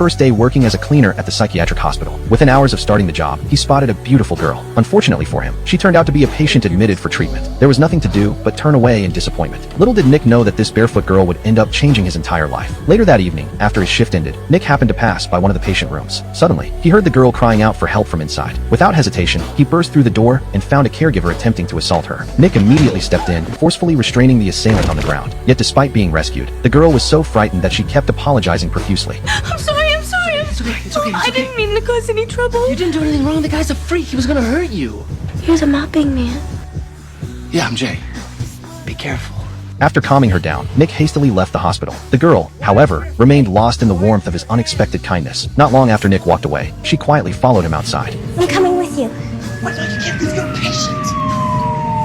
first day working as a cleaner at the psychiatric hospital. Within hours of starting the job, he spotted a beautiful girl. Unfortunately for him, she turned out to be a patient admitted for treatment. There was nothing to do but turn away in disappointment. Little did Nick know that this barefoot girl would end up changing his entire life. Later that evening, after his shift ended, Nick happened to pass by one of the patient rooms. Suddenly, he heard the girl crying out for help from inside. Without hesitation, he burst through the door and found a caregiver attempting to assault her. Nick immediately stepped in, forcefully restraining the assailant on the ground. Yet despite being rescued, the girl was so frightened that she kept apologizing profusely. I'm sorry. It's okay. I didn't mean to cause any trouble. You didn't do anything wrong. The guy's a freak. He was gonna hurt you. He was a mopping man. Yeah, I'm Jay. Be careful. After calming her down, Nick hastily left the hospital. The girl, however, remained lost in the warmth of his unexpected kindness. Not long after Nick walked away, she quietly followed him outside. I'm coming with you. What? No, you can't leave your patient.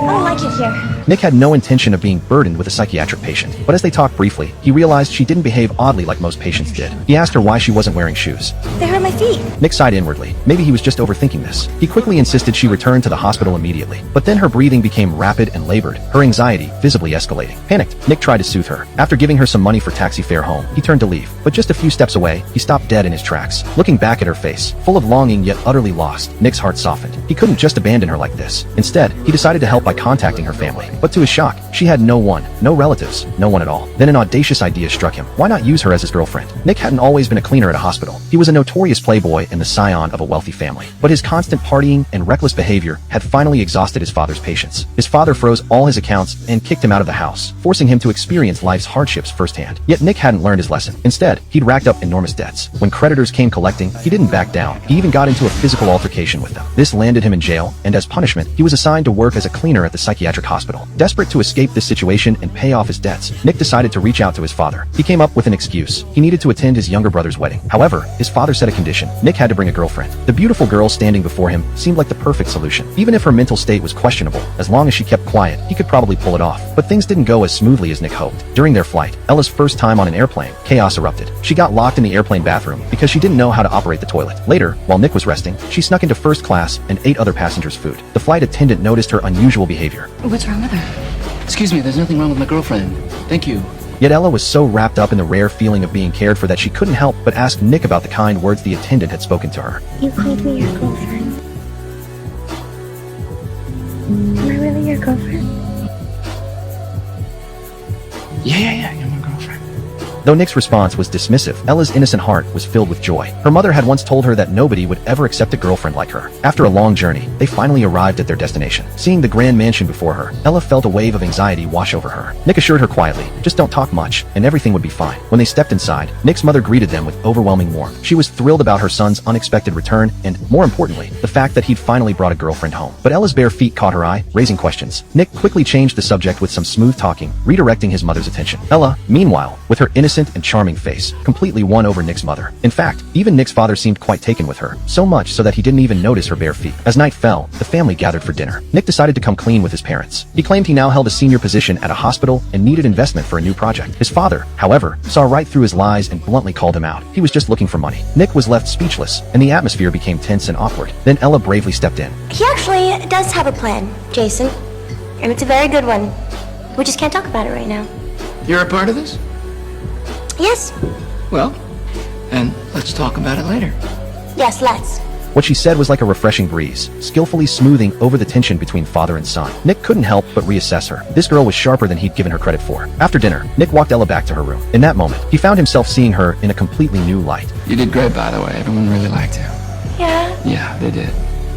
I don't like it here. Nick had no intention of being burdened with a psychiatric patient, but as they talked briefly, he realized she didn't behave oddly like most patients did. He asked her why she wasn't wearing shoes. They hurt my feet. Nick sighed inwardly. Maybe he was just overthinking this. He quickly insisted she return to the hospital immediately, but then her breathing became rapid and labored, her anxiety visibly escalating. Panicked, Nick tried to soothe her. After giving her some money for taxi fare home, he turned to leave, but just a few steps away, he stopped dead in his tracks. Looking back at her face, full of longing yet utterly lost, Nick's heart softened. He couldn't just abandon her like this. Instead, he decided to help by contacting her family. But to his shock, she had no one, no relatives, no one at all. Then an audacious idea struck him. Why not use her as his girlfriend? Nick hadn't always been a cleaner at a hospital. He was a notorious playboy and the scion of a wealthy family. But his constant partying and reckless behavior had finally exhausted his father's patience. His father froze all his accounts and kicked him out of the house, forcing him to experience life's hardships firsthand. Yet Nick hadn't learned his lesson. Instead, he'd racked up enormous debts. When creditors came collecting, he didn't back down. He even got into a physical altercation with them. This landed him in jail, and as punishment, he was assigned to work as a cleaner at the psychiatric hospital. Desperate to escape this situation and pay off his debts, Nick decided to reach out to his father. He came up with an excuse. He needed to attend his younger brother's wedding. However, his father set a condition. Nick had to bring a girlfriend. The beautiful girl standing before him seemed like the perfect solution. Even if her mental state was questionable, as long as she kept quiet, he could probably pull it off. But things didn't go as smoothly as Nick hoped. During their flight, Ella's first time on an airplane, chaos erupted. She got locked in the airplane bathroom because she didn't know how to operate the toilet. Later, while Nick was resting, she snuck into first class and ate other passengers' food. The flight attendant noticed her unusual behavior. What's wrong with her? Excuse me, there's nothing wrong with my girlfriend. Thank you. Yet Ella was so wrapped up in the rare feeling of being cared for that she couldn't help but ask Nick about the kind words the attendant had spoken to her. You called me your girlfriend. Am I really your girlfriend? Yeah, you're my girlfriend. Though Nick's response was dismissive, Ella's innocent heart was filled with joy. Her mother had once told her that nobody would ever accept a girlfriend like her. After a long journey, they finally arrived at their destination. Seeing the grand mansion before her, Ella felt a wave of anxiety wash over her. Nick assured her quietly, just don't talk much, and everything would be fine. When they stepped inside, Nick's mother greeted them with overwhelming warmth. She was thrilled about her son's unexpected return, and, more importantly, the fact that he'd finally brought a girlfriend home. But Ella's bare feet caught her eye, raising questions. Nick quickly changed the subject with some smooth talking, redirecting his mother's attention. Ella, meanwhile, with her innocent and charming face, completely won over Nick's mother. In fact, even Nick's father seemed quite taken with her, so much so that he didn't even notice her bare feet. As night fell, the family gathered for dinner. Nick decided to come clean with his parents. He claimed he now held a senior position at a hospital and needed investment for a new project. His father, however, saw right through his lies and bluntly called him out. He was just looking for money. Nick was left speechless, and the atmosphere became tense and awkward. Then Ella bravely stepped in. He actually does have a plan, Jason. And it's a very good one. We just can't talk about it right now. You're a part of this? Yes? Well, and let's talk about it later. Yes, let's. What she said was like a refreshing breeze, skillfully smoothing over the tension between father and son. Nick couldn't help but reassess her. This girl was sharper than he'd given her credit for. After dinner, Nick walked Ella back to her room. In that moment, he found himself seeing her in a completely new light. You did great, by the way. Everyone really liked you. Yeah? Yeah, they did.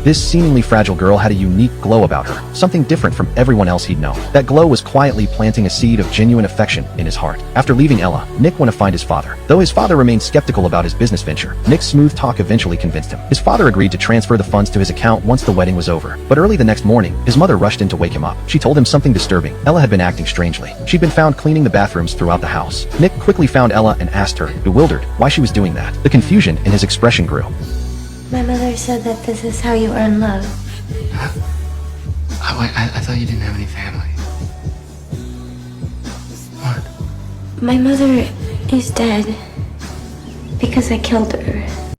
This seemingly fragile girl had a unique glow about her, something different from everyone else he'd known. That glow was quietly planting a seed of genuine affection in his heart. After leaving Ella, Nick went to find his father. Though his father remained skeptical about his business venture, Nick's smooth talk eventually convinced him. His father agreed to transfer the funds to his account once the wedding was over. But early the next morning, his mother rushed in to wake him up. She told him something disturbing. Ella had been acting strangely. She'd been found cleaning the bathrooms throughout the house. Nick quickly found Ella and asked her, bewildered, why she was doing that. The confusion in his expression grew. My mother said that this is how you earn love. I thought you didn't have any family. What? My mother is dead because I killed her.